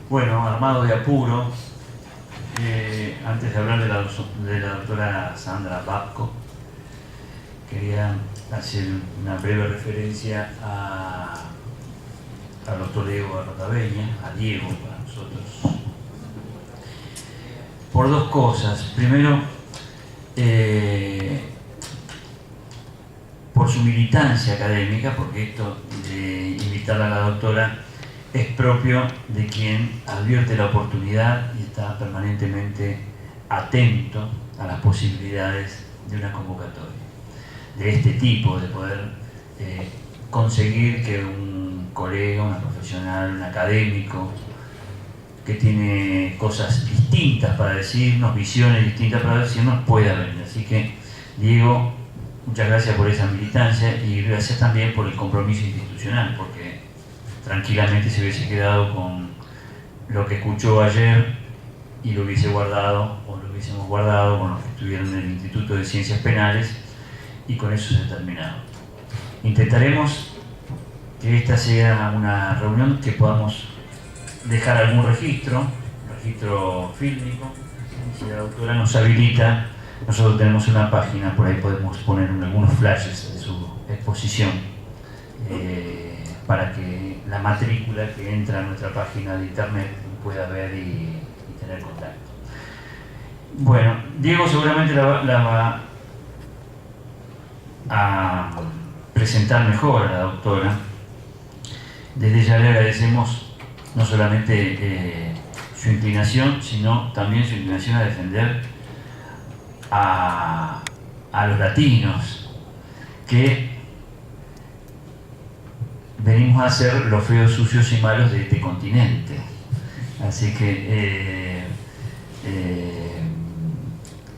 Bueno, armado de apuro, antes de hablar de la doctora Sandra Babcock, quería hacer una breve referencia al doctor Diego Rotaveña, a Diego para nosotros, por dos cosas. Primero, por su militancia académica, porque esto de invitar a la doctora es propio de quien advierte la oportunidad y está permanentemente atento a las posibilidades de una convocatoria de este tipo, de poder conseguir que un colega, una profesional, un académico que tiene cosas distintas para decirnos, visiones distintas para decirnos, pueda venir. Así que, Diego, muchas gracias por esa militancia y gracias también por el compromiso institucional, porque tranquilamente se hubiese quedado con lo que escuchó ayer y lo hubiese guardado, o lo hubiésemos guardado con los que estuvieron en el Instituto de Ciencias Penales, y con eso se ha terminado. Intentaremos que esta sea una reunión que podamos dejar algún registro fílmico. Si la doctora nos habilita, nosotros tenemos una página, por ahí podemos poner algunos flashes de su exposición, para que la matrícula que entra a nuestra página de internet pueda ver y tener contacto. Bueno, Diego seguramente la va a presentar mejor a la doctora. Desde ya le agradecemos no solamente su inclinación, sino también su inclinación a defender a los latinos, que venimos a ser los feos, sucios y malos de este continente. Así que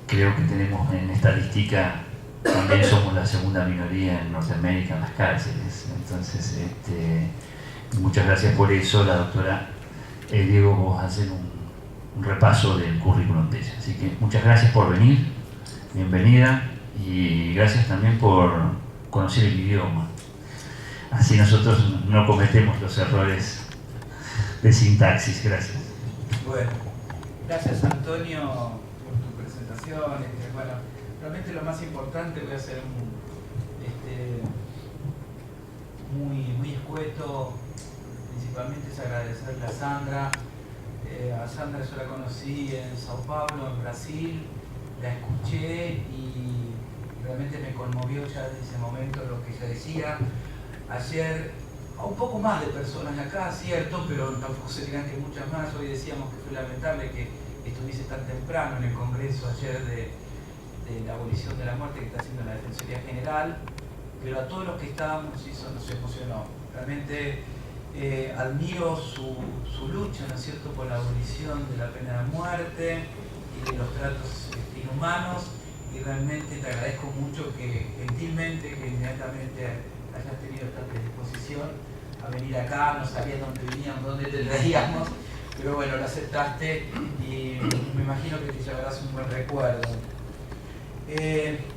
creo que tenemos en estadística, también somos la segunda minoría en Norteamérica en las cárceles. Entonces, muchas gracias por eso. La doctora Diego, vos hacer un repaso del currículum de ella. Así que muchas gracias por venir, bienvenida, y gracias también por conocer el idioma. Así nosotros no cometemos los errores de sintaxis. Gracias. Bueno, gracias Antonio por tu presentación. Bueno, realmente lo más importante, voy a ser muy escueto. Principalmente es agradecerle a Sandra. A Sandra yo la conocí en Sao Paulo, en Brasil, la escuché y realmente me conmovió ya desde ese momento lo que ella decía. Ayer, un poco más de personas acá, cierto, pero tampoco se dirán que muchas más. Hoy decíamos que fue lamentable que estuviese tan temprano en el Congreso ayer de la abolición de la muerte que está haciendo la Defensoría General, pero a todos los que estábamos eso nos emocionó. Realmente admiro su lucha, ¿no es cierto?, por la abolición de la pena de muerte y de los tratos inhumanos, y realmente te agradezco mucho que gentilmente, que inmediatamente hayas tenido esta predisposición a venir acá. No sabías dónde veníamos, dónde te traíamos, pero bueno, lo aceptaste y me imagino que te llevarás un buen recuerdo.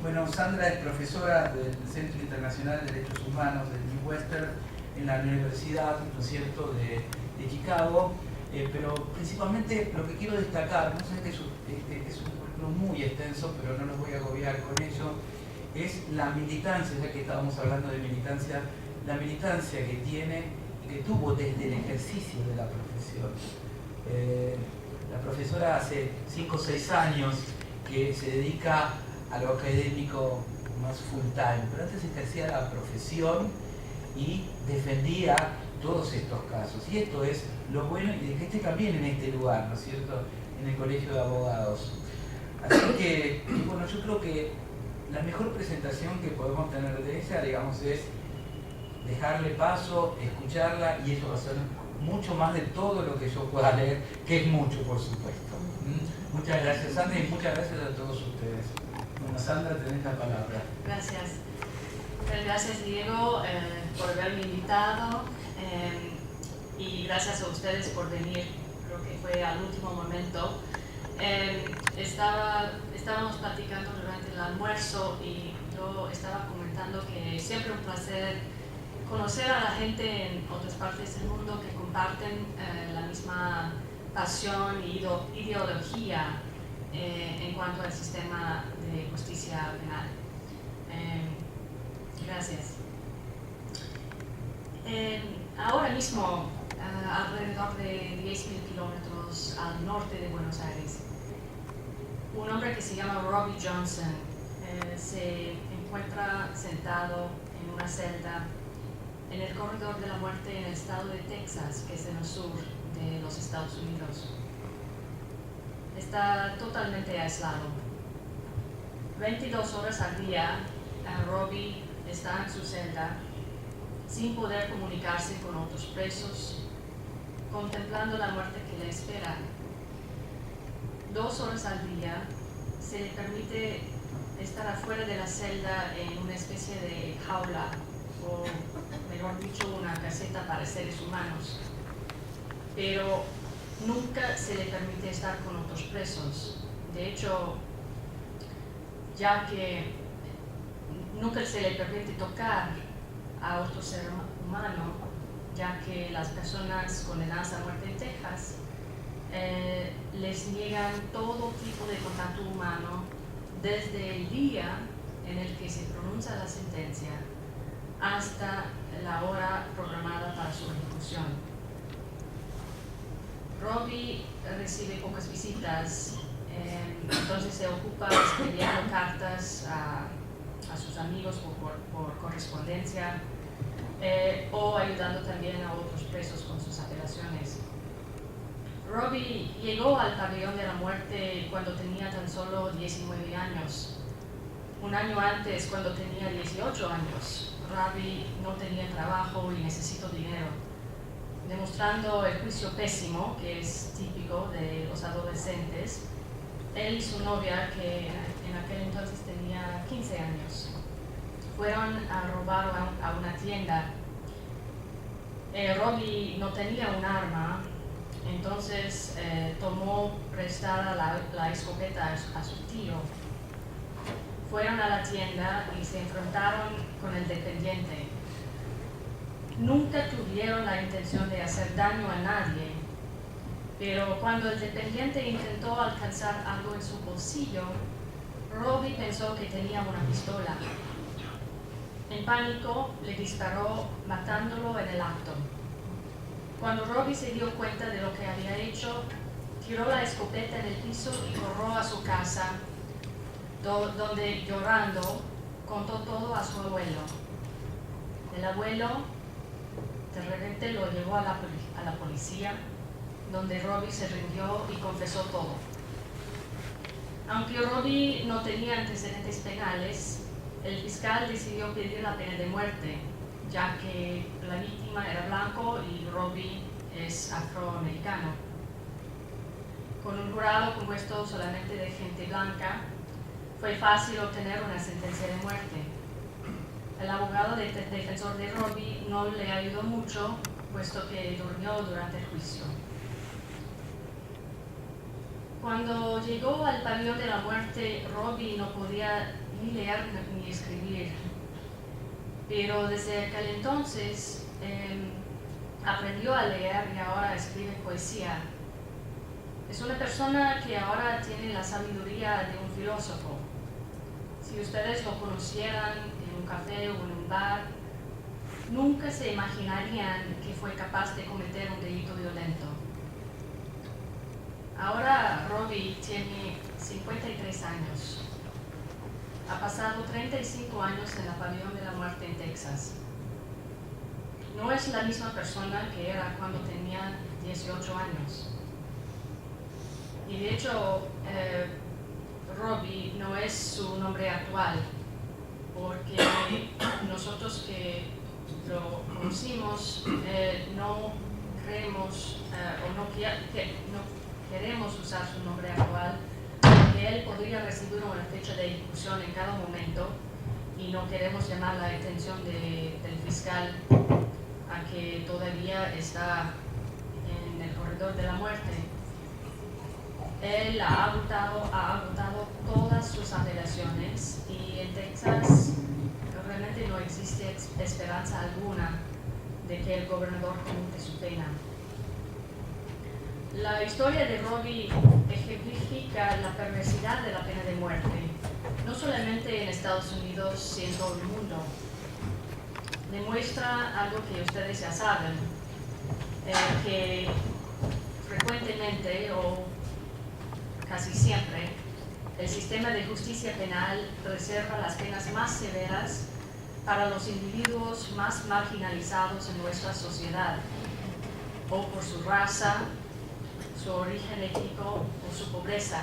Bueno, Sandra es profesora del Centro Internacional de Derechos Humanos del Midwestern en la Universidad, ¿no es cierto?, de Chicago, pero principalmente lo que quiero destacar, no sé que es un currículum muy extenso, pero no los voy a agobiar con ello, es la militancia, ya que estábamos hablando de militancia, la militancia que tiene y que tuvo desde el ejercicio de la profesión. La profesora hace 5 o 6 años que se dedica a lo académico más full time, pero antes ejercía la profesión y defendía todos estos casos. Y esto es lo bueno, y de que esté también en este lugar, ¿no es cierto?, en el Colegio de Abogados. Así que, bueno, yo creo que la mejor presentación que podemos tener de ella, digamos, es dejarle paso, escucharla, y eso va a ser mucho más de todo lo que yo pueda leer, que es mucho, por supuesto. Muchas gracias, Sandra, y muchas gracias a todos ustedes. Bueno, Sandra, tenés la palabra. Gracias. Gracias, Diego, por haberme invitado, y gracias a ustedes por venir. Creo que fue al último momento. Estábamos platicando durante el almuerzo y yo estaba comentando que siempre un placer conocer a la gente en otras partes del mundo que comparten la misma pasión y ideología en cuanto al sistema de justicia penal. Gracias. Ahora mismo, alrededor de 10.000 kilómetros al norte de Buenos Aires, un hombre que se llama Robbie Johnson se encuentra sentado en una celda en el corredor de la muerte en el estado de Texas, que es en el sur de los Estados Unidos. Está totalmente aislado. 22 horas al día, Robbie está en su celda sin poder comunicarse con otros presos, contemplando la muerte que le espera. 2 horas al día se le permite estar afuera de la celda en una especie de jaula, o mejor dicho, una caseta para seres humanos, pero nunca se le permite estar con otros presos. De hecho, ya que nunca se le permite tocar a otro ser humano, ya que las personas condenadas a muerte en Texas les niegan todo tipo de contacto humano desde el día en el que se pronuncia la sentencia hasta la hora programada para su ejecución. Robbie recibe pocas visitas, entonces se ocupa escribiendo cartas a sus amigos por correspondencia o ayudando también a otros presos con sus apelaciones. Robbie llegó al pabellón de la muerte cuando tenía tan solo 19 años. Un año antes, cuando tenía 18 años, Robbie no tenía trabajo y necesitó dinero, demostrando el juicio pésimo que es típico de los adolescentes. Él y su novia, que en aquel entonces tenía 15 años, fueron a robar a una tienda. Robbie no tenía un arma, entonces tomó prestada la escopeta a su tío. Fueron a la tienda y se enfrentaron con el dependiente. Nunca tuvieron la intención de hacer daño a nadie, pero cuando el dependiente intentó alcanzar algo en su bolsillo, Robbie pensó que tenía una pistola. En pánico, le disparó, matándolo en el acto. Cuando Robbie se dio cuenta de lo que había hecho, tiró la escopeta en el piso y corrió a su casa, donde, llorando, contó todo a su abuelo. El abuelo de repente lo llevó a la policía, donde Robbie se rindió y confesó todo. Aunque Robbie no tenía antecedentes penales, el fiscal decidió pedir la pena de muerte, ya que la víctima era blanco y Robbie es afroamericano. Con un jurado compuesto solamente de gente blanca, fue fácil obtener una sentencia de muerte. El abogado defensor de Robbie no le ayudó mucho, puesto que durmió durante el juicio. Cuando llegó al pabellón de la muerte, Robbie no podía ni leer ni escribir, pero desde aquel entonces aprendió a leer y ahora escribe poesía. Es una persona que ahora tiene la sabiduría de un filósofo. Si ustedes lo conocieran en un café o en un bar, nunca se imaginarían que fue capaz de cometer un delito violento. Ahora Robbie tiene 53 años. Ha pasado 35 años en el pabellón de la muerte en Texas. No es la misma persona que era cuando tenía 18 años. Y de hecho, Robbie no es su nombre actual, porque nosotros que lo conocimos no creemos o no queremos usar su nombre actual, porque él podría recibir una fecha de ejecución en cada momento y no queremos llamar la atención del fiscal a que todavía está en el corredor de la muerte. Él ha agotado todas sus apelaciones y en Texas realmente no existe esperanza alguna de que el gobernador conmute su pena. La historia de Robbie ejemplifica la perversidad de la pena de muerte, no solamente en Estados Unidos, sino en todo el mundo. Demuestra algo que ustedes ya saben, que frecuentemente o casi siempre el sistema de justicia penal reserva las penas más severas para los individuos más marginalizados en nuestra sociedad, o por su raza, su origen étnico o su pobreza.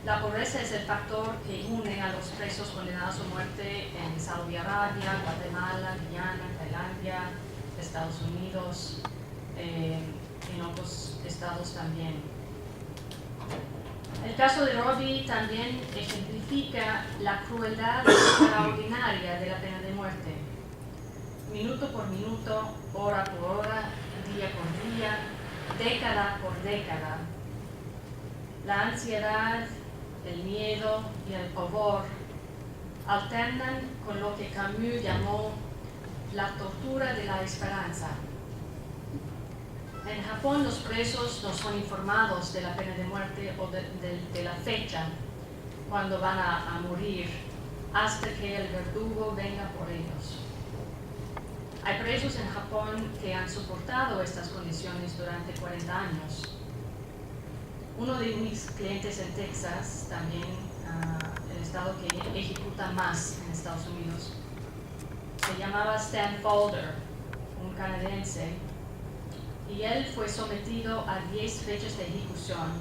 La pobreza es el factor que une a los presos condenados a muerte en Saudi Arabia, Guatemala, Guyana, Tailandia, Estados Unidos, en otros estados también. El caso de Robbie también ejemplifica la crueldad extraordinaria de la pena de muerte. Minuto por minuto, hora por hora, día por día, década por década. La ansiedad, el miedo y el pavor alternan con lo que Camus llamó la tortura de la esperanza. En Japón los presos no son informados de la pena de muerte o de la fecha cuando van a morir hasta que el verdugo venga por ellos. Hay presos en Japón que han soportado estas condiciones durante 40 años. Uno de mis clientes en Texas, también el estado que ejecuta más en Estados Unidos, se llamaba Stan Folder, un canadiense, y él fue sometido a 10 fechas de ejecución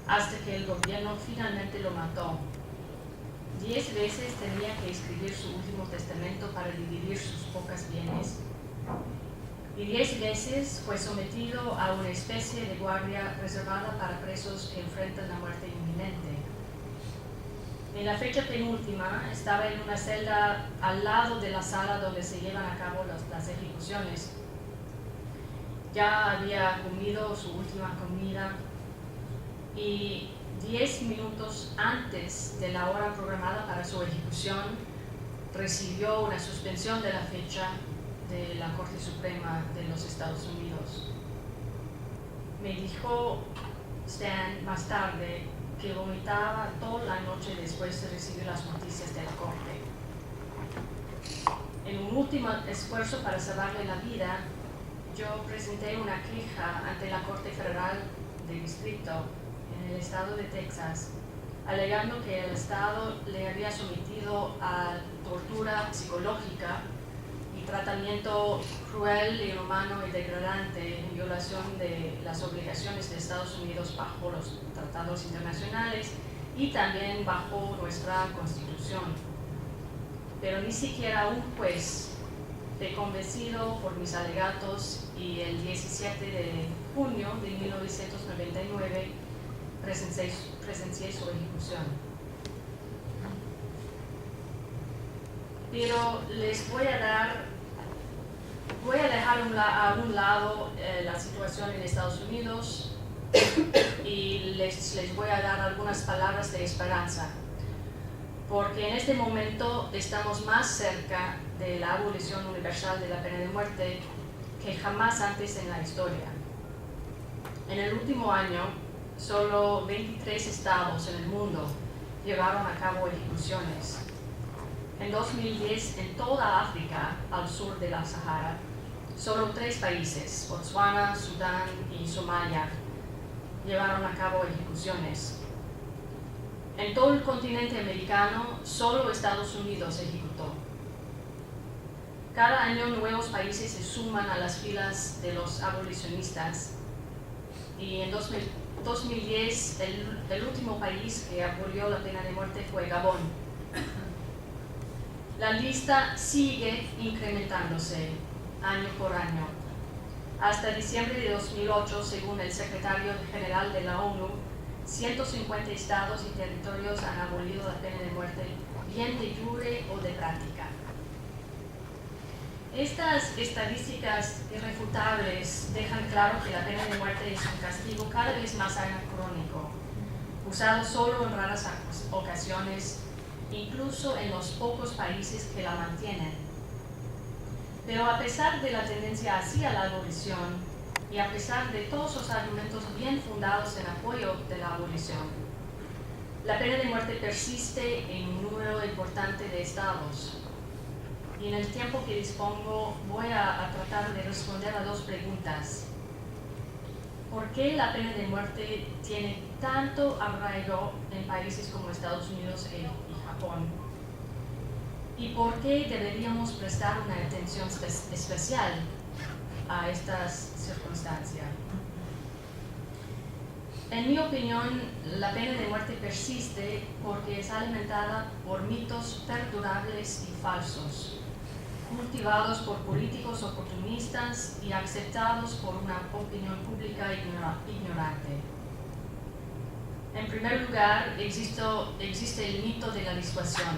hasta que el gobierno finalmente lo mató. 10 veces tenía que escribir su último testamento para dividir sus pocos bienes, y 10 veces fue sometido a una especie de guardia reservada para presos que enfrentan la muerte inminente. En la fecha penúltima estaba en una celda al lado de la sala donde se llevan a cabo las ejecuciones. Ya había comido su última comida y 10 minutos antes de la hora programada para su ejecución recibió una suspensión de la fecha de la Corte Suprema de los Estados Unidos. Me dijo Stan más tarde que vomitaba toda la noche después de recibir las noticias de la Corte. En un último esfuerzo para salvarle la vida, yo presenté una queja ante la Corte Federal de Distrito en el estado de Texas, alegando que el estado le había sometido a tortura psicológica y tratamiento cruel, inhumano y degradante en violación de las obligaciones de Estados Unidos bajo los tratados internacionales y también bajo nuestra Constitución. Pero ni siquiera un juez, convencido por mis alegatos, y el 17 de junio de 1999 presencié su ejecución. Pero les voy a dejar a un lado la situación en Estados Unidos y les voy a dar algunas palabras de esperanza, porque en este momento estamos más cerca de la abolición universal de la pena de muerte que jamás antes en la historia. En el último año, solo 23 estados en el mundo llevaron a cabo ejecuciones. En 2010, en toda África, al sur de la Sahara, solo 3 países, Botswana, Sudán y Somalia, llevaron a cabo ejecuciones. En todo el continente americano, solo Estados Unidos ejecutó. Cada año nuevos países se suman a las filas de los abolicionistas, y en 2010 el último país que abolió la pena de muerte fue Gabón. La lista sigue incrementándose año por año. Hasta diciembre de 2008, según el secretario general de la ONU, 150 estados y territorios han abolido la pena de muerte, bien de jure o de práctica. Estas estadísticas irrefutables dejan claro que la pena de muerte es un castigo cada vez más anacrónico, usado solo en raras ocasiones incluso en los pocos países que la mantienen. Pero a pesar de la tendencia hacia la abolición y a pesar de todos los argumentos bien fundados en apoyo de la abolición, la pena de muerte persiste en un número importante de estados. Y en el tiempo que dispongo voy a tratar de responder a dos preguntas. ¿Por qué la pena de muerte tiene tanto arraigo en países como Estados Unidos y Japón? ¿Y por qué deberíamos prestar una atención especial a estas circunstancias? En mi opinión, la pena de muerte persiste porque es alimentada por mitos perdurables y falsos, cultivados por políticos oportunistas y aceptados por una opinión pública ignorante. En primer lugar, existe el mito de la disuasión.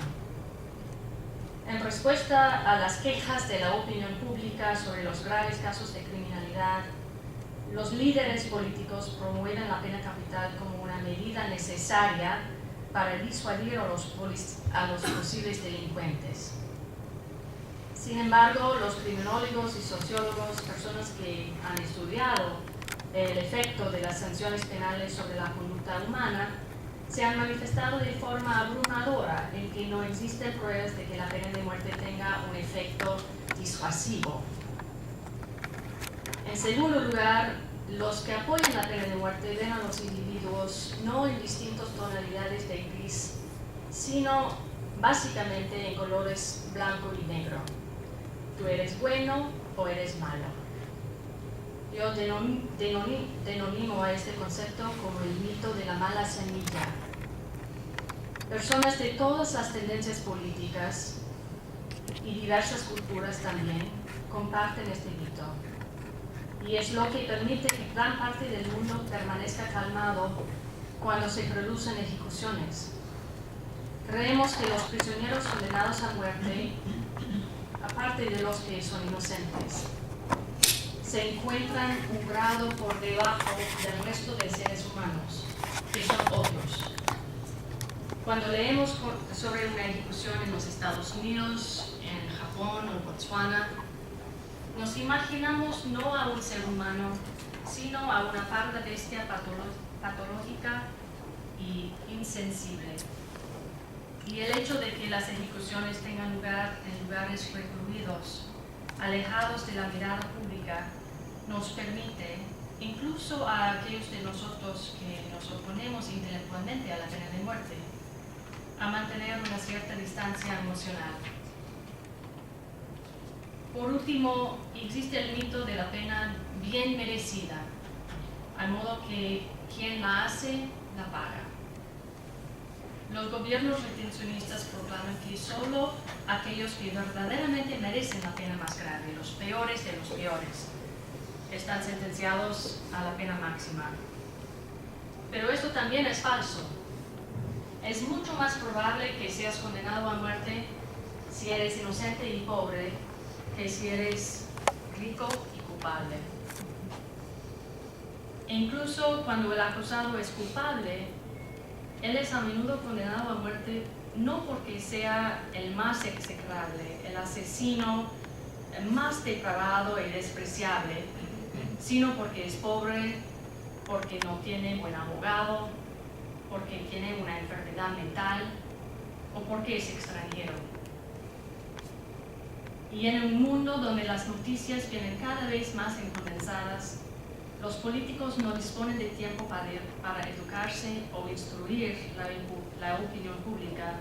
En respuesta a las quejas de la opinión pública sobre los graves casos de criminalidad, los líderes políticos promueven la pena capital como una medida necesaria para disuadir a los posibles delincuentes. Sin embargo, los criminólogos y sociólogos, personas que han estudiado el efecto de las sanciones penales sobre la conducta humana, se han manifestado de forma abrumadora en que no existen pruebas de que la pena de muerte tenga un efecto disuasivo. En segundo lugar, los que apoyan la pena de muerte ven a los individuos no en distintas tonalidades de gris, sino básicamente en colores blanco y negro. Tú eres bueno o eres malo. Yo denomino a este concepto como el mito de la mala semilla. Personas de todas las tendencias políticas y diversas culturas también comparten este mito. Y es lo que permite que gran parte del mundo permanezca calmado cuando se producen ejecuciones. Creemos que los prisioneros condenados a muerte, aparte de los que son inocentes, se encuentran un grado por debajo del resto de seres humanos, que son otros. Cuando leemos sobre una ejecución en los Estados Unidos, en Japón o Botswana, nos imaginamos no a un ser humano, sino a una parda bestia patológica y insensible. Y el hecho de que las ejecuciones tengan lugar en lugares recluidos, alejados de la mirada pública, nos permite, incluso a aquellos de nosotros que nos oponemos intelectualmente a la pena de muerte, a mantener una cierta distancia emocional. Por último, existe el mito de la pena bien merecida, al modo que quien la hace, la paga. Los gobiernos retencionistas proclaman que solo aquellos que verdaderamente merecen la pena más grande, los peores de los peores, están sentenciados a la pena máxima. Pero esto también es falso. Es mucho más probable que seas condenado a muerte si eres inocente y pobre que si eres rico y culpable. E incluso cuando el acusado es culpable, él es a menudo condenado a muerte no porque sea el más execrable, el asesino más depravado y despreciable, sino porque es pobre, porque no tiene buen abogado, porque tiene una enfermedad mental o porque es extranjero. Y en un mundo donde las noticias vienen cada vez más condensadas, los políticos no disponen de tiempo para educarse o instruir la opinión pública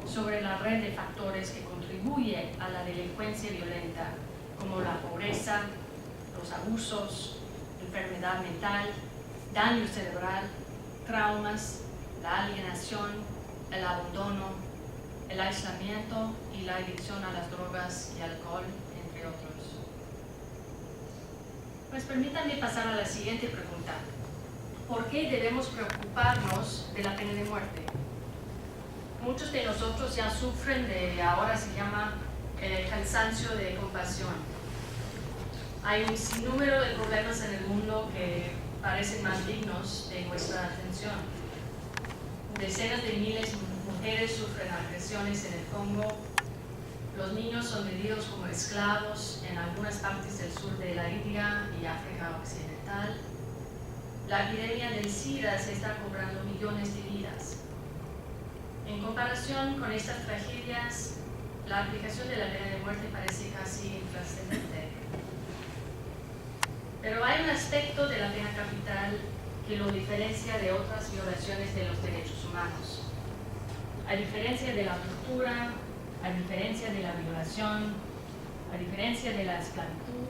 sobre la red de factores que contribuye a la delincuencia violenta, como la pobreza, los abusos, enfermedad mental, daño cerebral, traumas, la alienación, el abandono, el aislamiento y la adicción a las drogas y alcohol, entre otros. Pues permítanme pasar a la siguiente pregunta. ¿Por qué debemos preocuparnos de la pena de muerte? Muchos de nosotros ya sufren de, ahora se llama, cansancio de compasión. Hay un sinnúmero de problemas en el mundo que parecen más dignos de nuestra atención. Decenas de miles mujeres sufren agresiones en el Congo, los niños son vendidos como esclavos en algunas partes del sur de la India y África Occidental. La epidemia del SIDA se está cobrando millones de vidas. En comparación con estas tragedias, la aplicación de la pena de muerte parece casi intrascendente. Pero hay un aspecto de la pena capital que lo diferencia de otras violaciones de los derechos humanos. A diferencia de la tortura, a diferencia de la violación, a diferencia de la esclavitud,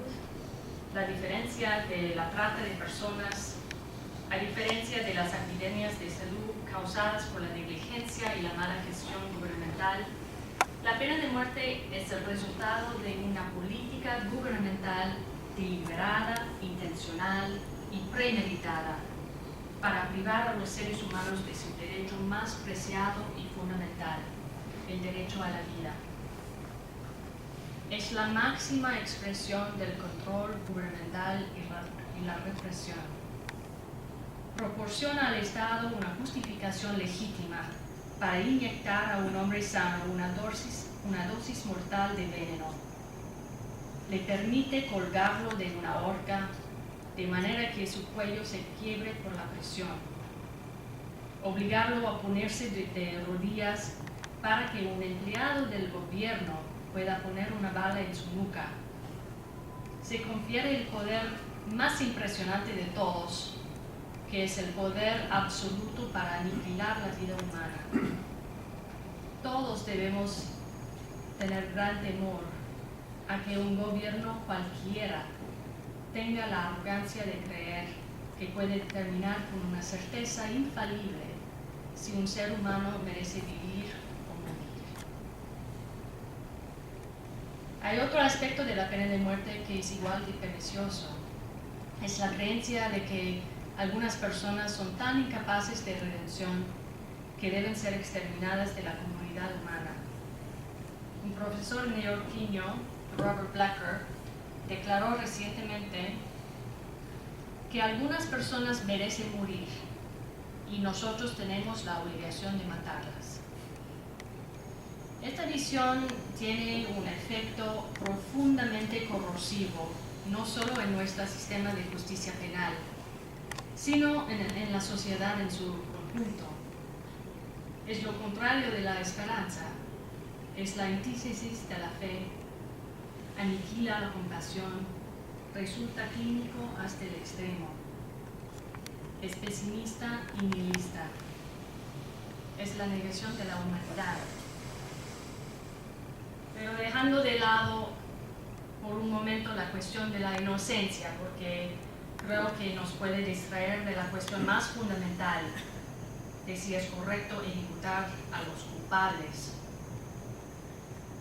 la diferencia de la trata de personas, a diferencia de las epidemias de salud causadas por la negligencia y la mala gestión gubernamental, la pena de muerte es el resultado de una política gubernamental deliberada, intencional y premeditada para privar a los seres humanos de su derecho más preciado y fundamental, el derecho a la vida. Es la máxima expresión del control gubernamental y la represión. Proporciona al Estado una justificación legítima para inyectar a un hombre sano una dosis mortal de veneno. Le permite colgarlo de una horca de manera que su cuello se quiebre por la presión. Obligarlo a ponerse de rodillas para que un empleado del gobierno pueda poner una bala en su nuca. Se confiere el poder más impresionante de todos, que es el poder absoluto para aniquilar la vida humana. Todos debemos tener gran temor a que un gobierno cualquiera tenga la arrogancia de creer que puede determinar con una certeza infalible si un ser humano merece vivir o morir. Hay otro aspecto de la pena de muerte que es igual de pernicioso. Es la creencia de que algunas personas son tan incapaces de redención que deben ser exterminadas de la comunidad humana. Un profesor neoyorquino, Robert Blacker, declaró recientemente que algunas personas merecen morir y nosotros tenemos la obligación de matarlas. Esta visión tiene un efecto profundamente corrosivo, no solo en nuestro sistema de justicia penal, sino en la sociedad en su conjunto. Es lo contrario de la esperanza, es la antítesis de la fe, aniquila la compasión, resulta clínico hasta el extremo, es pesimista y nihilista, es la negación de la humanidad. Pero dejando de lado por un momento la cuestión de la inocencia, porque creo que nos puede distraer de la cuestión más fundamental de si es correcto ejecutar a los culpables.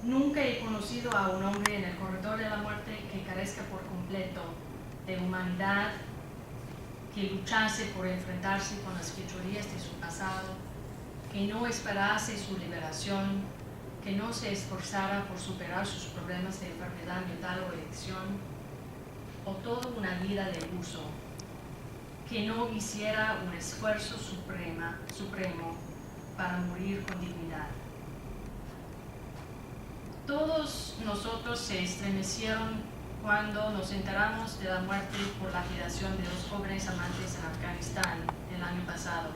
Nunca he conocido a un hombre en el corredor de la muerte que carezca por completo de humanidad, que luchase por enfrentarse con las fechorías de su pasado, que no esperase su liberación, que no se esforzara por superar sus problemas de enfermedad mental o adicción, o toda una vida de uso, que no hiciera un esfuerzo supremo para morir con dignidad. Todos nosotros se estremecieron cuando nos enteramos de la muerte por lapidación de dos jóvenes amantes en Afganistán el año pasado.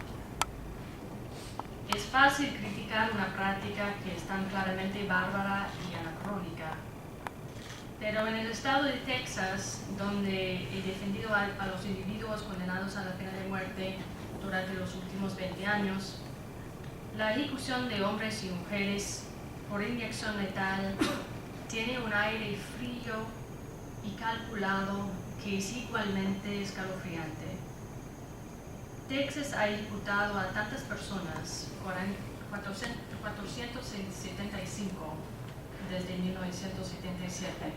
Es fácil criticar una práctica que es tan claramente bárbara y anacrónica, pero en el estado de Texas, donde he defendido a los individuos condenados a la pena de muerte durante los últimos 20 años, la ejecución de hombres y mujeres por inyección letal tiene un aire frío y calculado que es igualmente escalofriante. Texas ha ejecutado a tantas personas, 475 desde 1977,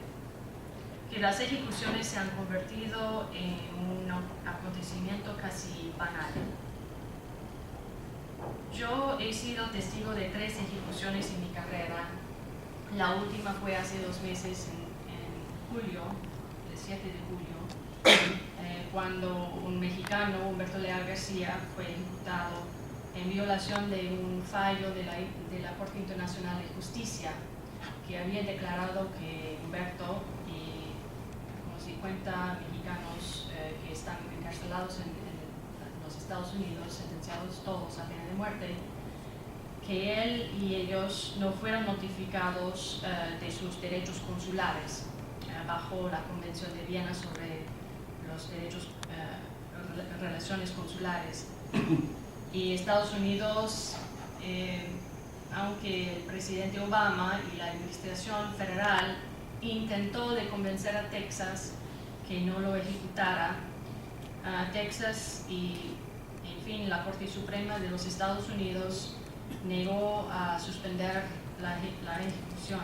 que las ejecuciones se han convertido en un acontecimiento casi banal. Yo he sido testigo de 3 ejecuciones en mi carrera. La última fue hace 2 meses en julio, el 7 de julio, cuando un mexicano, Humberto Leal García, fue ejecutado en violación de un fallo de la Corte Internacional de Justicia, que había declarado que Humberto y como 50 mexicanos que están encarcelados en los Estados Unidos, sentenciados todos a pena de muerte, que él y ellos no fueron notificados de sus derechos consulares bajo la Convención de Viena sobre los derechos, relaciones consulares. Y Estados Unidos, aunque el presidente Obama y la administración federal intentó de convencer a Texas que no lo ejecutara, Texas y, en fin, la Corte Suprema de los Estados Unidos negó a suspender la ejecución.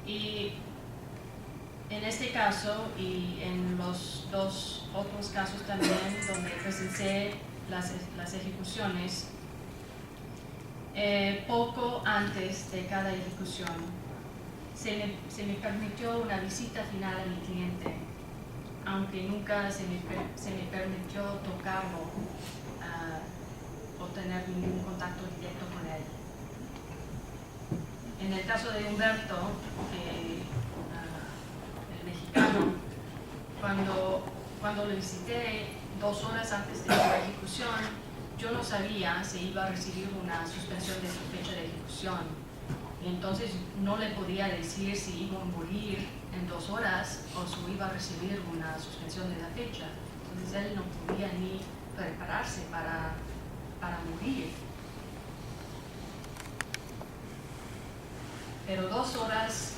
Y en este caso y en los dos otros casos también donde presencié las ejecuciones, poco antes de cada ejecución se me permitió una visita final a mi cliente, aunque nunca se me permitió tocarlo o tener ningún contacto directo con él. En el caso de Humberto, el mexicano, cuando lo visité 2 horas antes de su ejecución, yo no sabía si iba a recibir una suspensión de su fecha de ejecución, y entonces no le podía decir si iba a morir en 2 horas o si iba a recibir una suspensión de la fecha. Entonces él no podía ni prepararse para morir. Pero 2 horas,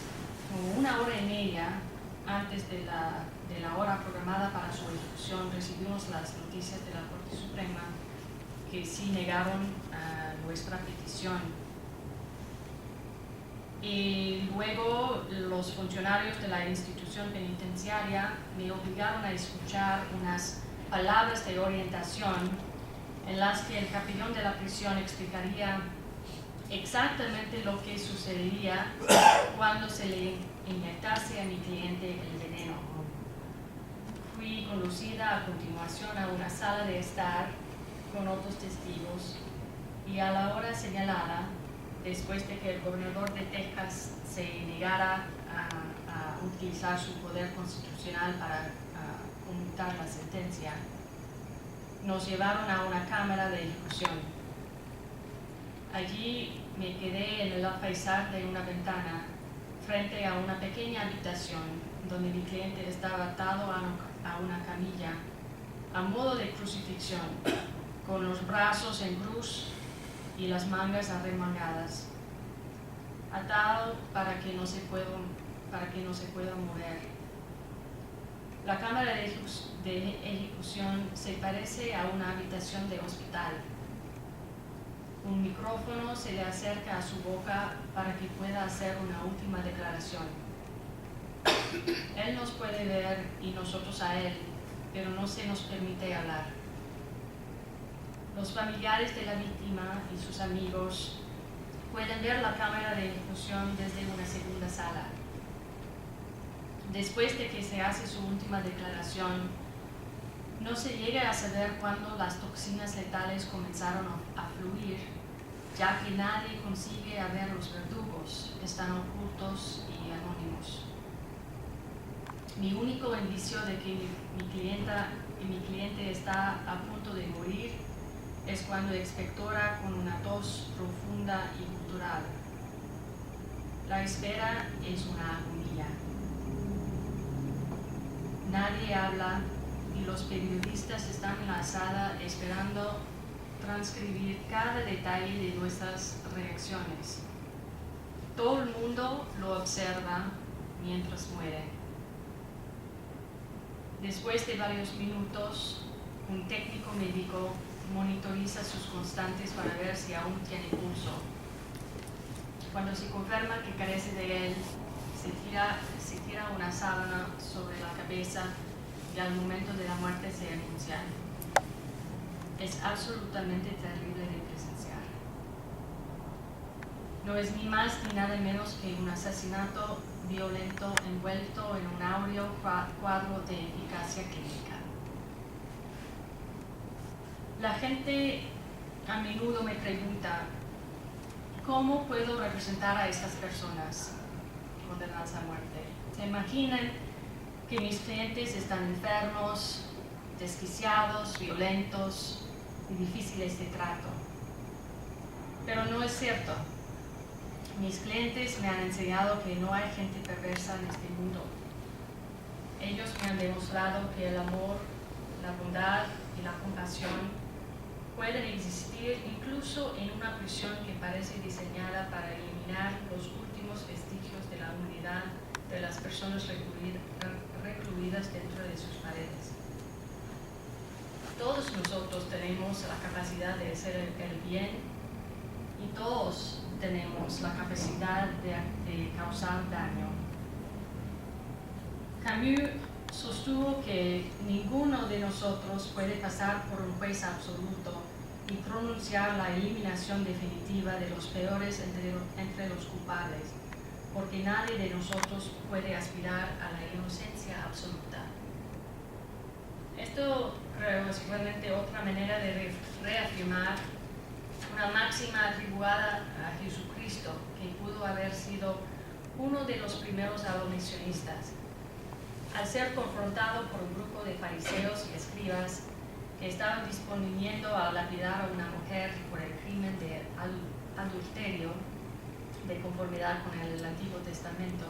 como 1 hora y media antes de la hora programada para su ejecución, recibimos las noticias de la Corte Suprema que sí negaron nuestra petición. Y luego los funcionarios de la institución penitenciaria me obligaron a escuchar unas palabras de orientación en las que el capellán de la prisión explicaría exactamente lo que sucedería cuando se le inyectase a mi cliente el veneno. Fui conducida a continuación a una sala de estar con otros testigos y a la hora señalada, después de que el gobernador de Texas se negara a utilizar su poder constitucional para conmutar la sentencia, nos llevaron a una cámara de ejecución. Allí me quedé en el alféizar de una ventana frente a una pequeña habitación donde mi cliente estaba atado a una camilla a modo de crucifixión, con los brazos en cruz y las mangas arremangadas, atado para que no se pueda mover. La cámara de ejecución se parece a una habitación de hospital. Un micrófono se le acerca a su boca para que pueda hacer una última declaración. Él nos puede ver y nosotros a él, pero no se nos permite hablar. Los familiares de la víctima y sus amigos pueden ver la cámara de ejecución desde una segunda sala. Después de que se hace su última declaración, no se llega a saber cuándo las toxinas letales comenzaron a fluir, ya que nadie consigue ver los verdugos, están ocultos y anónimos. Mi único indicio de que mi cliente está a punto de morir es cuando expectora con una tos profunda y gutural. La espera es una agonía. Nadie habla y los periodistas están en la sala esperando transcribir cada detalle de nuestras reacciones. Todo el mundo lo observa mientras muere. Después de varios minutos, un técnico médico monitoriza sus constantes para ver si aún tiene pulso. Cuando se confirma que carece de él, se tira una sábana sobre la cabeza y al momento de la muerte se anuncia. Es absolutamente terrible de presenciar. No es ni más ni nada menos que un asesinato violento envuelto en un áureo cuadro de eficacia clínica. La gente a menudo me pregunta, ¿cómo puedo representar a estas personas condenadas a muerte? ¿Se imaginan que mis clientes están enfermos, desquiciados, violentos y difíciles de trato? Pero no es cierto. Mis clientes me han enseñado que no hay gente perversa en este mundo. Ellos me han demostrado que el amor, la bondad y la compasión pueden existir incluso en una prisión que parece diseñada para eliminar los últimos vestigios de la humanidad de las personas recluidas dentro de sus paredes. Todos nosotros tenemos la capacidad de hacer el bien y todos tenemos la capacidad de causar daño. Camus sostuvo que ninguno de nosotros puede pasar por un juez absoluto y pronunciar la eliminación definitiva de los peores entre los culpables, porque nadie de nosotros puede aspirar a la inocencia absoluta. Esto creo es realmente otra manera de reafirmar una máxima atribuida a Jesucristo, que pudo haber sido uno de los primeros abolicionistas. Al ser confrontado por un grupo de fariseos y escribas que estaban disponiendo a lapidar a una mujer por el crimen de adulterio, de conformidad con el Antiguo Testamento,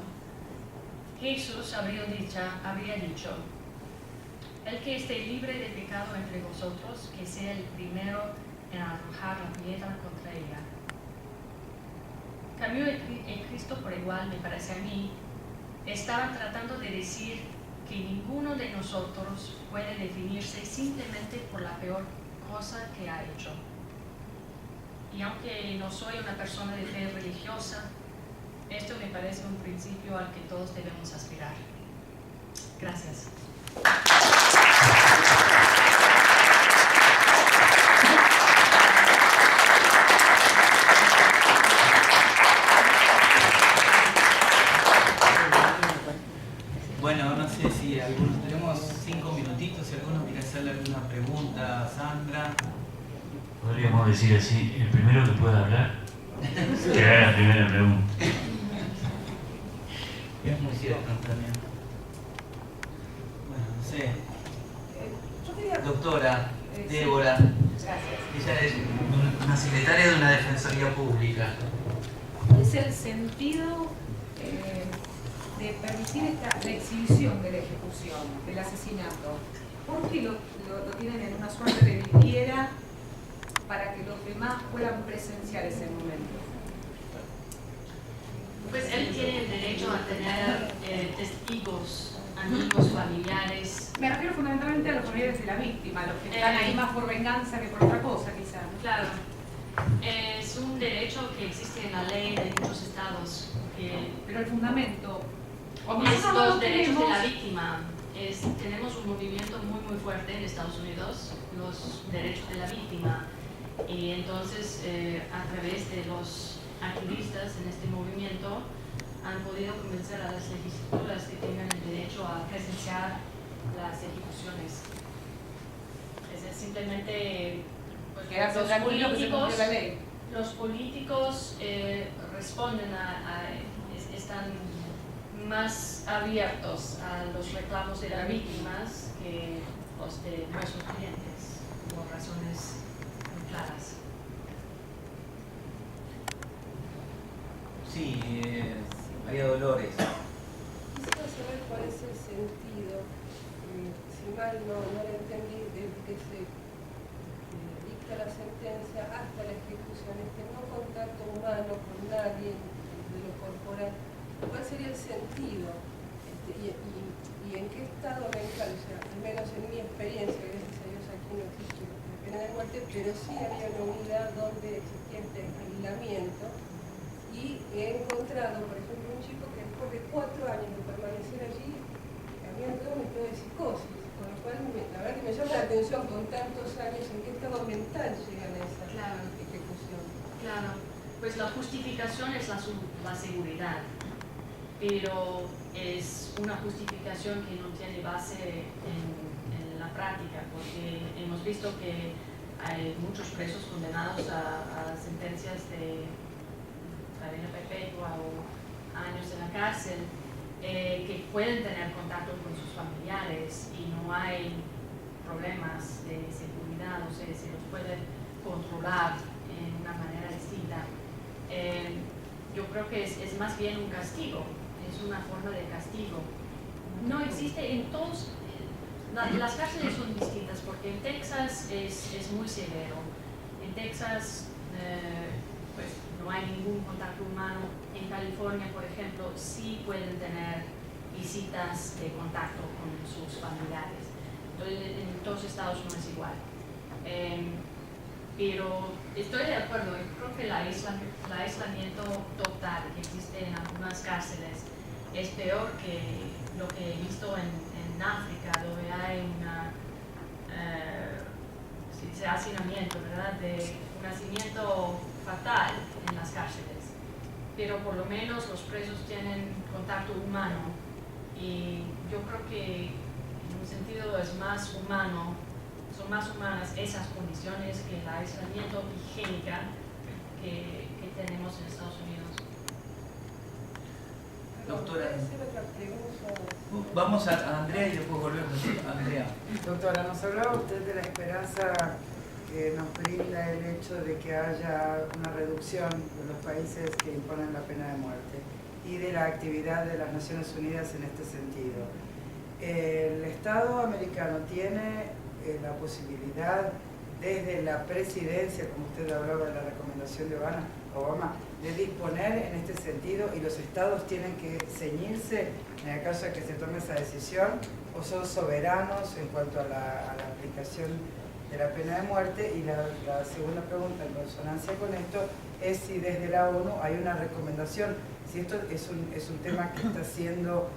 Jesús habría dicho: el que esté libre de pecado entre vosotros, que sea el primero en arrojar la piedra contra ella. Camus y Cristo por igual, me parece a mí, estaban tratando de decir que ninguno de nosotros puede definirse simplemente por la peor cosa que ha hecho. Y aunque no soy una persona de fe religiosa, esto me parece un principio al que todos debemos aspirar. Gracias. Bueno, no sé si algunos tenemos 5 minutitos, si alguno quiere hacerle alguna pregunta a Sandra. Podríamos decir así, el primero que pueda hablar, que haga la primera pregunta. Es muy cierto también. Bueno, no sé. Doctora Débora, ella es una secretaria de una defensoría pública. ¿Cuál es el sentido de permitir la exhibición de la ejecución, del asesinato? ¿Por qué lo tienen en una suerte de vidriera para que los demás puedan presenciar ese momento? Pues él tiene el derecho a tener testigos, amigos, familiares. Me refiero fundamentalmente a los familiares de la víctima, los que están ahí más por venganza que por otra cosa, quizás. Claro, es un derecho que existe en la ley de muchos estados. Pero el fundamento... Es los derechos de la víctima. Tenemos un movimiento muy fuerte en Estados Unidos, los derechos de la víctima. Y entonces, a través de los activistas en este movimiento, han podido convencer a las legislaturas que tengan el derecho a presenciar las ejecuciones. Es simplemente pues, los políticos responden están más abiertos a los reclamos de las víctimas que los de nuestros clientes, por razones muy claras. Sí, María Dolores. Quisiera saber cuál es el sentido, si mal no lo entendí, desde que se dicta la sentencia hasta la ejecución, no contacto humano con nadie de lo corporal. ¿Cuál sería el sentido? Y en qué estado mental? O sea, al menos en mi experiencia, gracias a Dios aquí no existe la pena de muerte, pero sí había una unidad donde existía este aislamiento. Y he encontrado, por ejemplo, un chico que después de 4 años de permanecer allí, había entrado en un estado de psicosis, con lo cual la verdad que me llama la atención con tantos años en qué estado mental llegan a esa ejecución. Claro, pues la justificación es la seguridad, pero es una justificación que no tiene base en la práctica, porque hemos visto que hay muchos presos condenados a sentencias de cadena perpetua o años en la cárcel, que pueden tener contacto con sus familiares y no hay problemas de seguridad, o sea, se los puede controlar en una manera distinta. Yo creo que es más bien un castigo, es una forma de castigo. No existe en todos, las cárceles son distintas porque en Texas es muy severo. En Texas pues no hay ningún contacto humano. En California, por ejemplo, sí pueden tener visitas de contacto con sus familiares. Entonces, en todos Estados no es igual. Pero estoy de acuerdo, yo creo que el aislamiento total que existe en algunas cárceles es peor que lo que he visto en África, donde hay ese hacinamiento, ¿verdad? De un hacinamiento fatal en las cárceles. Pero por lo menos los presos tienen contacto humano y yo creo que en un sentido es más humano, son más humanas esas condiciones que el aislamiento higiénico que tenemos en Estados Unidos. Doctora, ¿Puede hacer otra pregunta? vamos a Andrea y después volvemos a Andrea. Doctora, nos hablaba usted de la esperanza que nos brinda el hecho de que haya una reducción de los países que imponen la pena de muerte y de la actividad de las Naciones Unidas en este sentido. El Estado americano tiene la posibilidad desde la presidencia, como usted hablaba de la recomendación de Obama, de disponer en este sentido, y los estados tienen que ceñirse en el caso de que se tome esa decisión, o son soberanos en cuanto a la aplicación de la pena de muerte. Y la segunda pregunta en consonancia con esto es si desde la ONU hay una recomendación, si esto es un tema que está siendo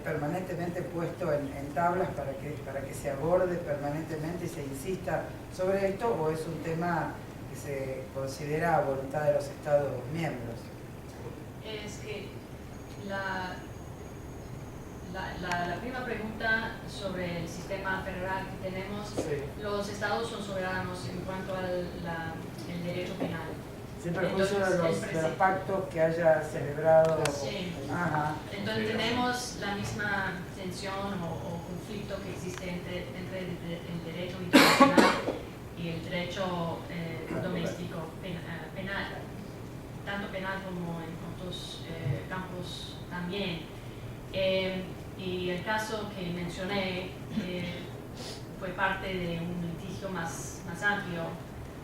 permanentemente puesto en tablas para que se aborde permanentemente y se insista sobre esto, o es un tema que se considera a voluntad de los Estados miembros. Es que la primera pregunta sobre el sistema federal que tenemos, Sí. los estados son soberanos en cuanto al el derecho penal. Sin perjuicio de Entonces, los pactos que haya celebrado. Sí. Ajá. Entonces tenemos la misma tensión o conflicto que existe entre el derecho internacional y el derecho doméstico penal, tanto penal como en otros campos también. Y el caso que mencioné fue parte de un litigio más amplio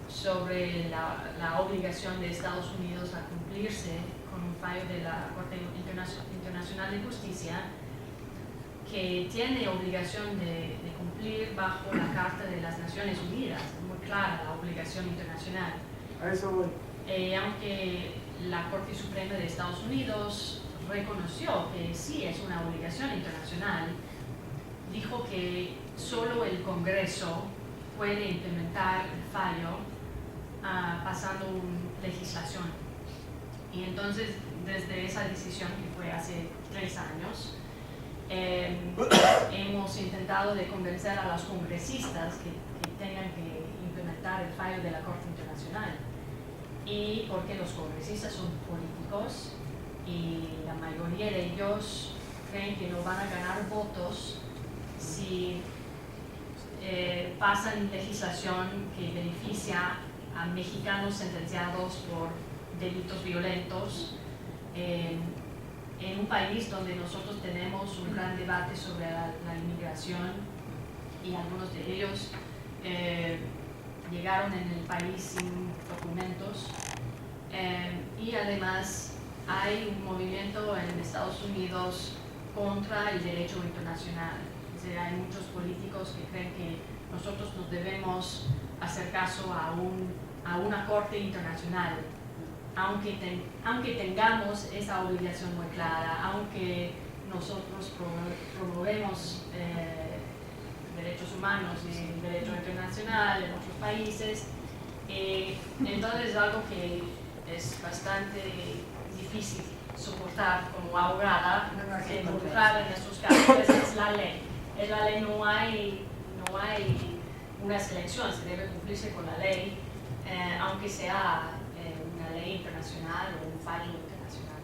sobre la obligación de Estados Unidos a cumplirse con un fallo de la Corte Internacional de Justicia, que tiene obligación de cumplir bajo la Carta de las Naciones Unidas, muy clara la obligación internacional. A eso voy. Aunque la Corte Suprema de Estados Unidos reconoció que sí es una obligación internacional, dijo que solo el Congreso puede implementar el fallo pasando una legislación. Y entonces, desde esa decisión, que fue hace 3 años, hemos intentado de convencer a los congresistas que tengan que implementar el fallo de la Corte Internacional. Y porque los congresistas son políticos y la mayoría de ellos creen que no van a ganar votos si pasan legislación que beneficia a mexicanos sentenciados por delitos violentos en un país donde nosotros tenemos un gran debate sobre la inmigración, y algunos de ellos llegaron en el país sin documentos, y además hay un movimiento en Estados Unidos contra el derecho internacional. O sea, hay muchos políticos que creen que nosotros nos debemos hacer caso a una corte internacional, aunque tengamos esa obligación muy clara, aunque nosotros promovemos derechos humanos y derecho internacional en otros países. Entonces es algo que es bastante difícil soportar como abogada, involucrada en estos casos. Es la ley, no hay una selección, se debe cumplirse con la ley, aunque sea una ley internacional o un fallo internacional.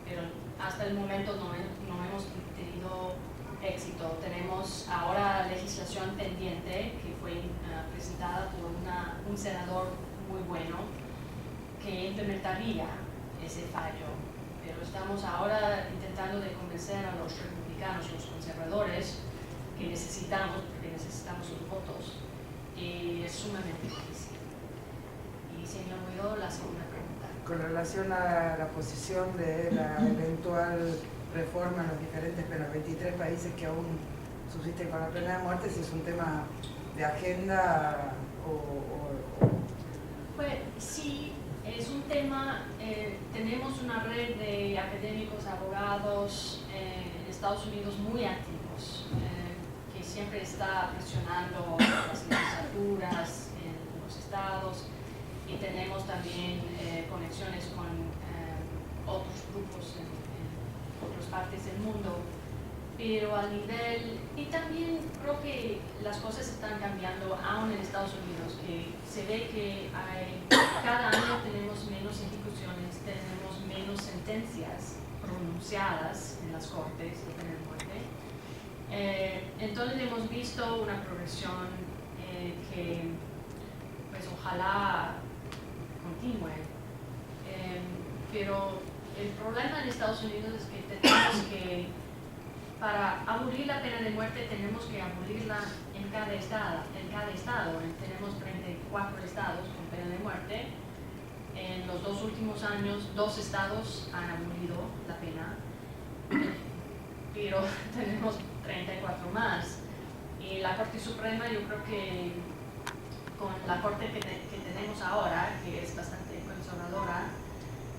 Pero hasta el momento no hemos tenido éxito. Tenemos ahora legislación pendiente que fue presentada por un senador muy bueno que implementaría ese fallo. Pero estamos ahora intentando de convencer a los republicanos y los conservadores que necesitamos, porque necesitamos sus votos, y es sumamente difícil. Y se me olvidó la segunda pregunta. Con relación a la posición de la eventual reforma en los diferentes, en los 23 países que aún subsisten con la pena de muerte, si es un tema de agenda Pues sí, es un tema, tenemos una red de académicos, abogados en Estados Unidos muy activos, que siempre está presionando las legislaturas en los estados, y tenemos también conexiones con otros grupos en otras partes del mundo, pero a nivel, y también creo que las cosas están cambiando aún en Estados Unidos, que se ve que cada año tenemos menos ejecuciones, tenemos menos sentencias pronunciadas en las cortes de pena de muerte. Entonces hemos visto una progresión que pues ojalá continúe, pero el problema en Estados Unidos es que tenemos que, para abolir la pena de muerte, tenemos que abolirla en cada estado. Tenemos 34 estados con pena de muerte. En los 2 últimos años, 2 estados han abolido la pena, pero tenemos 34 más. Y la Corte Suprema, yo creo que con la Corte que tenemos ahora, que es bastante conservadora,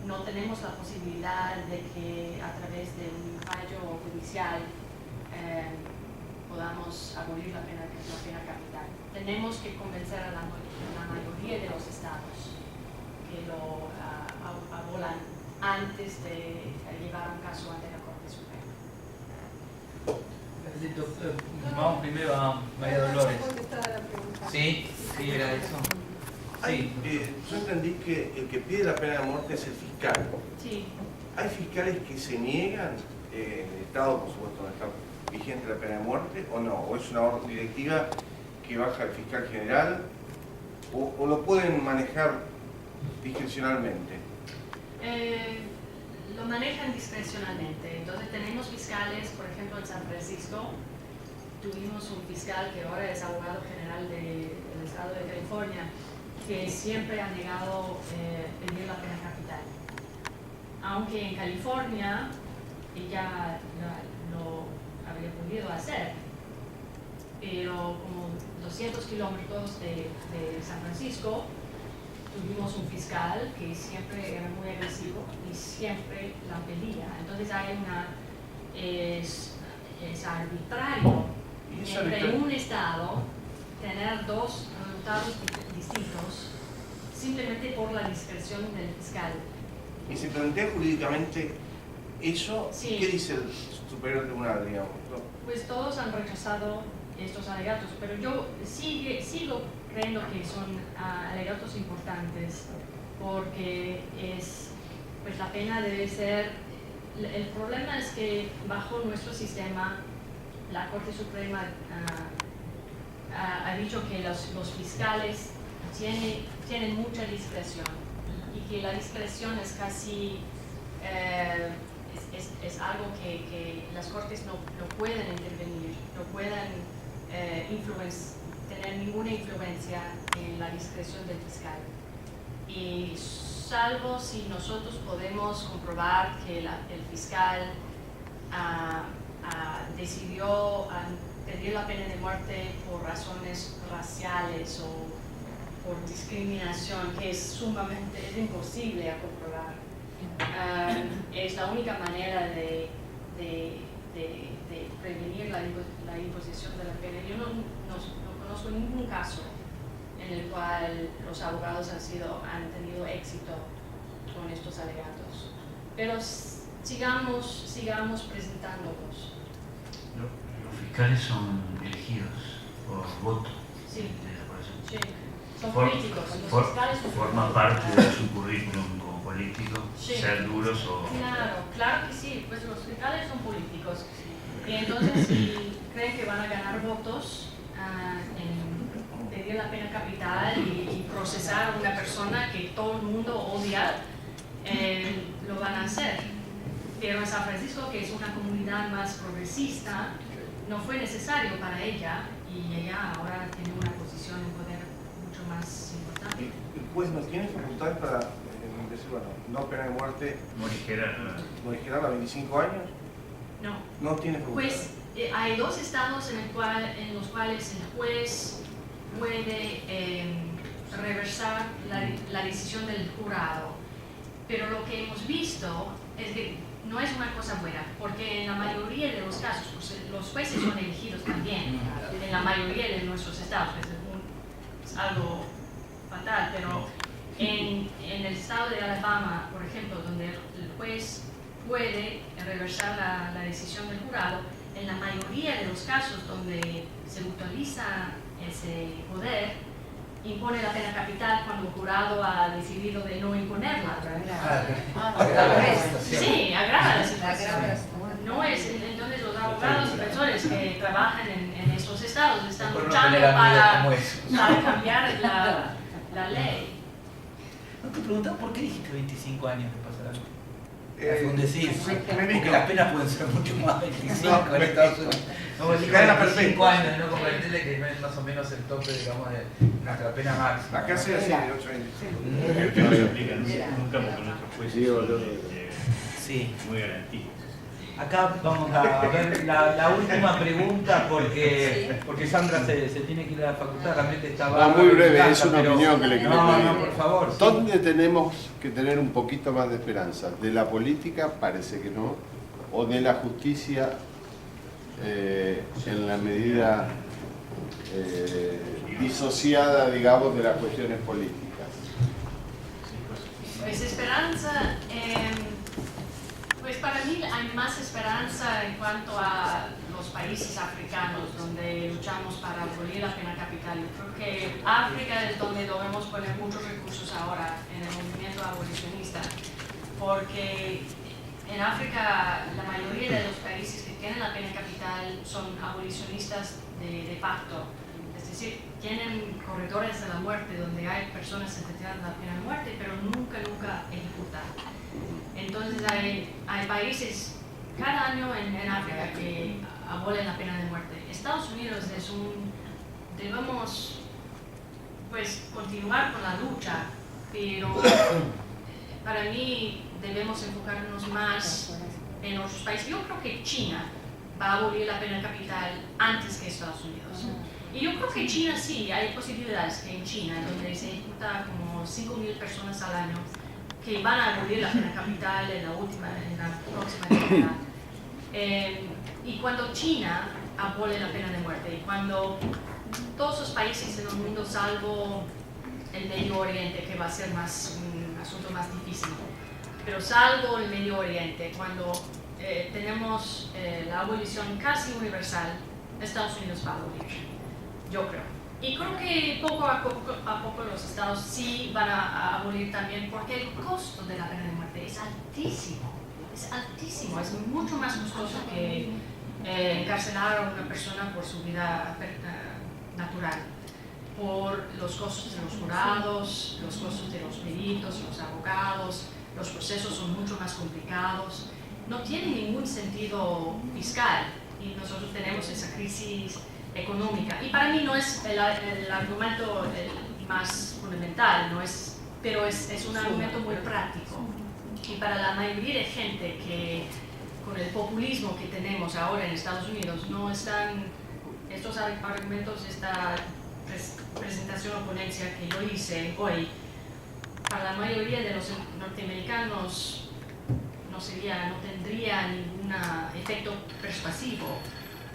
no tenemos la posibilidad de que a través de un fallo judicial podamos abolir la pena capital. Tenemos que convencer a la mayoría de los estados que lo abolan antes de llevar un caso ante la Corte Suprema. Vamos primero a María Dolores. Contestada la pregunta. Sí, era eso. Sí. Yo entendí que el que pide la pena de muerte es el fiscal. Sí. ¿Hay fiscales que se niegan en el Estado, por supuesto, donde está vigente la pena de muerte, o no? ¿O es una orden directiva que baja el fiscal general? ¿O lo pueden manejar discrecionalmente? Lo manejan discrecionalmente. Entonces tenemos fiscales, por ejemplo, en San Francisco. Tuvimos un fiscal que ahora es abogado general del estado de California, que siempre ha negado pedir la pena capital. Aunque en California ella lo habría podido hacer, pero como 200 kilómetros de San Francisco, tuvimos un fiscal que siempre era muy agresivo y siempre la pedía. Entonces hay es arbitrario entre un estado tener 2 resultados distintos simplemente por la discreción del fiscal. ¿Y se plantea jurídicamente eso? Sí. ¿Qué dice el superior tribunal, digamos? Pues todos han rechazado estos alegatos, pero yo sigo creyendo que son alegatos importantes, porque pues la pena debe ser. El problema es que bajo nuestro sistema la Corte Suprema ha dicho que los fiscales tienen mucha discreción, y que la discreción es casi es algo que las cortes no pueden intervenir, no pueden tener ninguna influencia en la discreción del fiscal. Y salvo si nosotros podemos comprobar que el fiscal decidió pedir la pena de muerte por razones raciales o por discriminación, que es imposible a comprobar. Es la única manera de prevenir la imposición de la pena. Yo no conozco ningún caso en el cual los abogados han tenido éxito con estos alegatos. Pero sigamos presentándolos. Los fiscales son elegidos por voto Sí. de Son políticos, los fiscales son forma parte de su currículum como político, Sí. ser duros o... Claro que sí, pues los fiscales son políticos. Y entonces si creen que van a ganar votos en pedir la pena capital y procesar a una persona que todo el mundo odia, lo van a hacer. Pero en San Francisco, que es una comunidad más progresista, no fue necesario para ella y ella ahora tiene una posición en poder mucho más importante. ¿El juez no tiene facultad para decir, bueno, no pena de muerte, morigerar a 25 años? No. No tiene facultad. Pues hay dos estados en los cuales el juez puede reversar la decisión del jurado, pero lo que hemos visto es que no es una cosa buena, porque en la mayoría de los casos, pues, los jueces son elegidos también, en la mayoría de nuestros estados, es algo fatal, pero en el estado de Alabama, por ejemplo, donde el juez puede reversar la decisión del jurado, en la mayoría de los casos donde se utiliza ese poder, impone la pena capital cuando el jurado ha decidido de no imponerla. Sí, agrava la situación. No es, entonces los abogados y defensores que trabajan en estos estados están luchando para cambiar la ley. No te preguntaba por qué dijiste 25 años de pasar algo. Porque las penas pueden ser mucho más 25 en Estados Unidos. No, cadena 25 años, no convertirle que es más o menos el tope, digamos, de nuestra pena máxima. Acá se hace de 8 años. El que no se aplica nunca porque nuestros jueces Sí. muy garantidos. Acá vamos a ver la última pregunta porque Sandra se tiene que ir a la facultad, realmente estaba... muy breve, es una opinión que le quiero pedir. No, por favor. ¿Dónde tenemos que tener un poquito más de esperanza? ¿De la política? Parece que no. ¿O de la justicia en la medida disociada, digamos, de las cuestiones políticas? Pues esperanza, pues para mí hay más esperanza en cuanto a los países africanos donde luchamos para abolir la pena capital. Yo creo que África es donde debemos poner muchos recursos ahora en el movimiento abolicionista, porque en África la mayoría de los países que tienen la pena capital son abolicionistas de facto. Es decir, tienen corredores de la muerte donde hay personas sentenciadas a la pena de muerte, pero nunca ejecutan. Entonces hay países cada año en África que abolen la pena de muerte. Estados Unidos debemos pues continuar con la lucha, pero para mí debemos enfocarnos más en otros países. Yo creo que China va a abolir la pena capital antes que Estados Unidos. Y yo creo que China sí, hay posibilidades que en China, donde se ejecuta como 5.000 personas al año, que van a abolir la pena capital en la próxima década. Y cuando China abole la pena de muerte, y cuando todos los países en el mundo, salvo el Medio Oriente, que va a ser un asunto más difícil, pero salvo el Medio Oriente, cuando tenemos la abolición casi universal, Estados Unidos va a abolir, yo creo. Y creo que poco a poco los estados sí van a abolir también, porque el costo de la pena de muerte es altísimo, es mucho más costoso que encarcelar a una persona por su vida natural, por los costos de los jurados, los costos de los peritos, los abogados, los procesos son mucho más complicados, no tiene ningún sentido fiscal y nosotros tenemos esa crisis económica. Y para mí no es el argumento más fundamental, pero es un argumento muy práctico. Y para la mayoría de gente que con el populismo que tenemos ahora en Estados Unidos, no están estos argumentos, esta presentación o ponencia que yo hice hoy, para la mayoría de los norteamericanos no tendría ningún efecto persuasivo,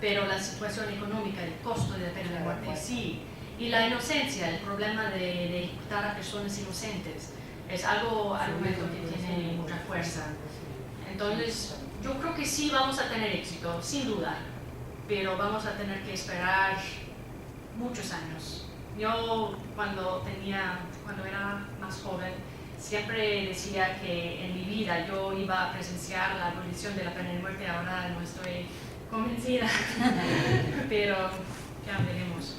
pero la situación económica, el costo de la pena de muerte sí, y la inocencia, el problema de ejecutar a personas inocentes, es argumento que tiene mucha fuerza. Entonces, yo creo que sí vamos a tener éxito, sin duda, pero vamos a tener que esperar muchos años Yo cuando era más joven siempre decía que en mi vida yo iba a presenciar la abolición de la pena de muerte. Ahora no estoy convencida, pero ya veremos.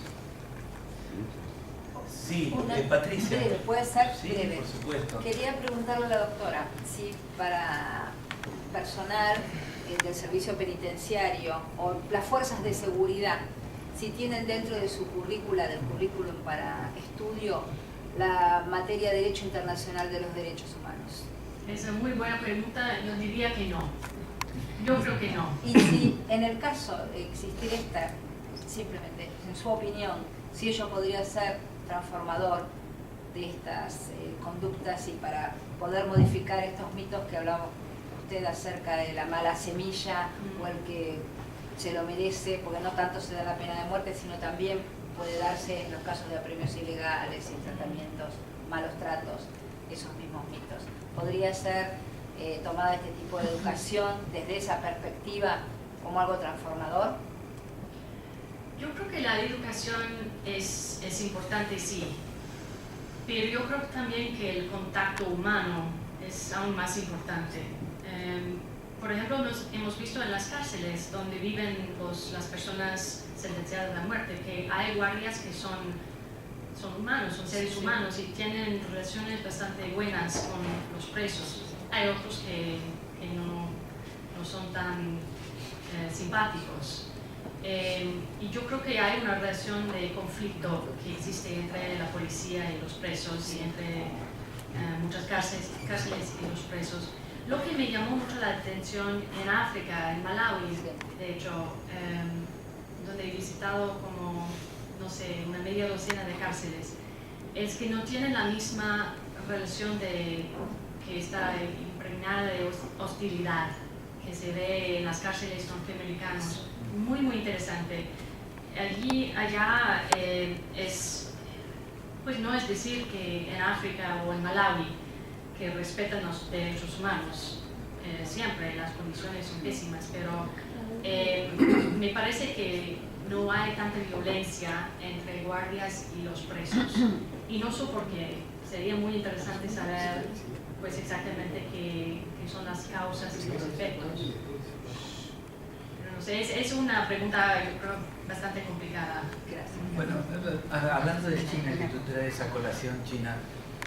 Sí, Patricia. Breve, puede ser Sí, breve. por supuesto. Quería preguntarle a la doctora si para personal del servicio penitenciario o las fuerzas de seguridad, si tienen dentro de su currícula, del currículum para estudio, la materia de Derecho Internacional de los Derechos Humanos. Es una muy buena pregunta, yo diría que no. Yo creo que no. Y si en el caso de existir esta, simplemente, en su opinión, si ello podría ser transformador de estas conductas y para poder modificar estos mitos que hablaba usted acerca de la mala semilla o el que se lo merece, porque no tanto se da la pena de muerte, sino también puede darse en los casos de apremios ilegales y tratamientos, malos tratos, esos mismos mitos. ¿Podría ser tomada este tipo de educación desde esa perspectiva como algo transformador? Yo creo que la educación es importante, sí, pero yo creo también que el contacto humano es aún más importante. Por ejemplo, hemos visto en las cárceles donde viven las personas sentenciadas a la muerte que hay guardias que son humanos, son seres humanos y tienen relaciones bastante buenas con los presos. Hay otros que no son tan simpáticos. Y yo creo que hay una relación de conflicto que existe entre la policía y los presos y entre muchas cárceles y los presos. Lo que me llamó mucho la atención en África, en Malawi, de hecho, donde he visitado como, no sé, una media docena de cárceles, es que no tienen la misma relación que está impregnada de hostilidad que se ve en las cárceles norteamericanas. Muy, muy interesante. Allá pues no es decir que en África o en Malawi que respetan los derechos humanos. Siempre las condiciones son pésimas, pero me parece que no hay tanta violencia entre guardias y los presos. Y no sé por qué. Sería muy interesante saber pues exactamente qué son las causas y los efectos. No sé, es una pregunta, yo creo, bastante complicada. Gracias. Bueno, hablando de China, que tú traes esa colación China,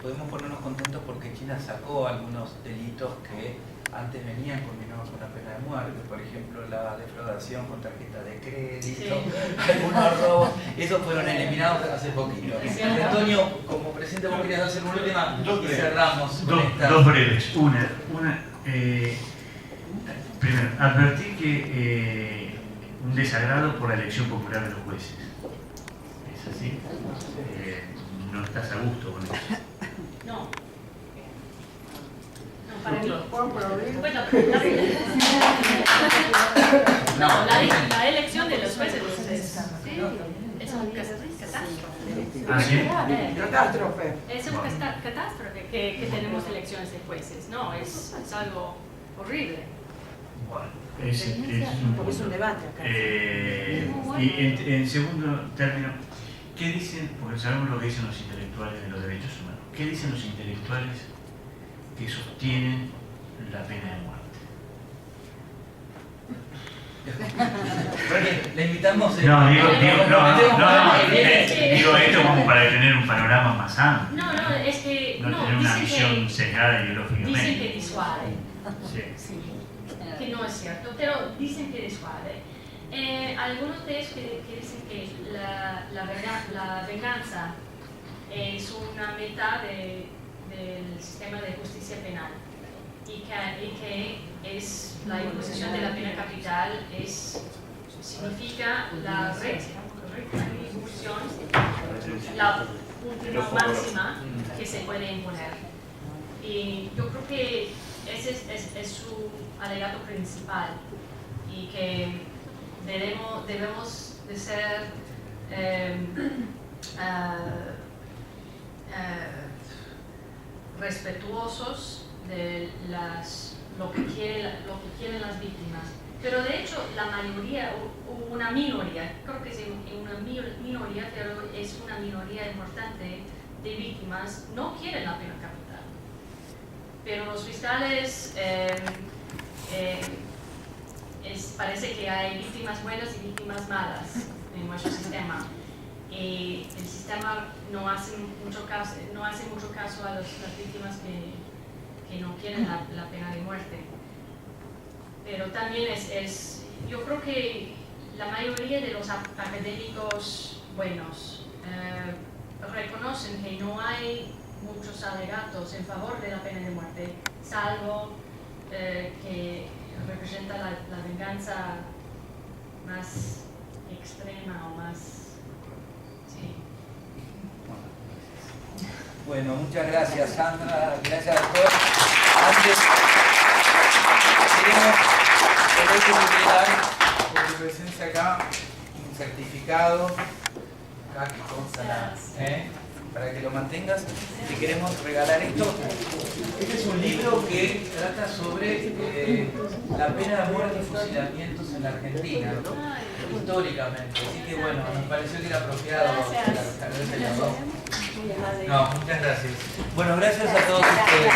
podemos ponernos contentos porque China sacó algunos delitos que antes venían combinados con la pena de muerte, por ejemplo la defraudación con tarjeta de crédito, algunos robos, esos fueron eliminados hace poquito. Antonio, como presidente, vos querías hacer una última y cerramos. Dos breves. Primero, advertí que un desagrado por la elección popular de los jueces. ¿Es así? No estás a gusto con eso. No. No, para mí. Bueno, la elección de los jueces es un catástrofe. ¿Ah, sí? Catástrofe. Es una catástrofe que tenemos elecciones de jueces. No, es algo horrible. Bueno, es un Porque es un debate acá. Y en segundo término, ¿qué dicen? Porque sabemos lo que dicen los intelectuales de los derechos humanos. ¿Qué dicen los intelectuales que sostienen la pena de muerte? Le invitamos. Digo esto como para tener un panorama más amplio. No, es que. No tener una visión sesgada Dicen ideológicamente. que disuade. Sí. Que no es cierto, pero dicen que disuade. Algunos de ellos que dicen que la venganza es una meta del sistema de justicia penal y que es la imposición de la pena capital significa la retribución, la última máxima que se puede imponer. Y yo creo que ese es su alegato principal y que debemos de ser respetuosos de lo que quieren las víctimas. Pero de hecho la mayoría, o una minoría, creo que es una minoría minoría, pero es una minoría importante de víctimas, no quieren la pena capital. Pero los fiscales parece que hay víctimas buenas y víctimas malas en nuestro sistema. Y el sistema no hace mucho caso a las víctimas que no quieren la pena de muerte. Pero también yo creo que la mayoría de los académicos buenos reconocen que no hay muchos alegatos en favor de la pena de muerte, salvo que representa la venganza más extrema o más... Sí. Bueno, muchas gracias Sandra, gracias a todos. Antes queremos dar por tu presencia acá un certificado, acá que consta para que lo mantengas. Te queremos regalar esto. Este es un libro que trata sobre la pena de muerte y fusilamientos en la Argentina, históricamente. Así que bueno, nos pareció que era apropiado. Gracias. No, muchas gracias. Bueno, gracias a todos ustedes.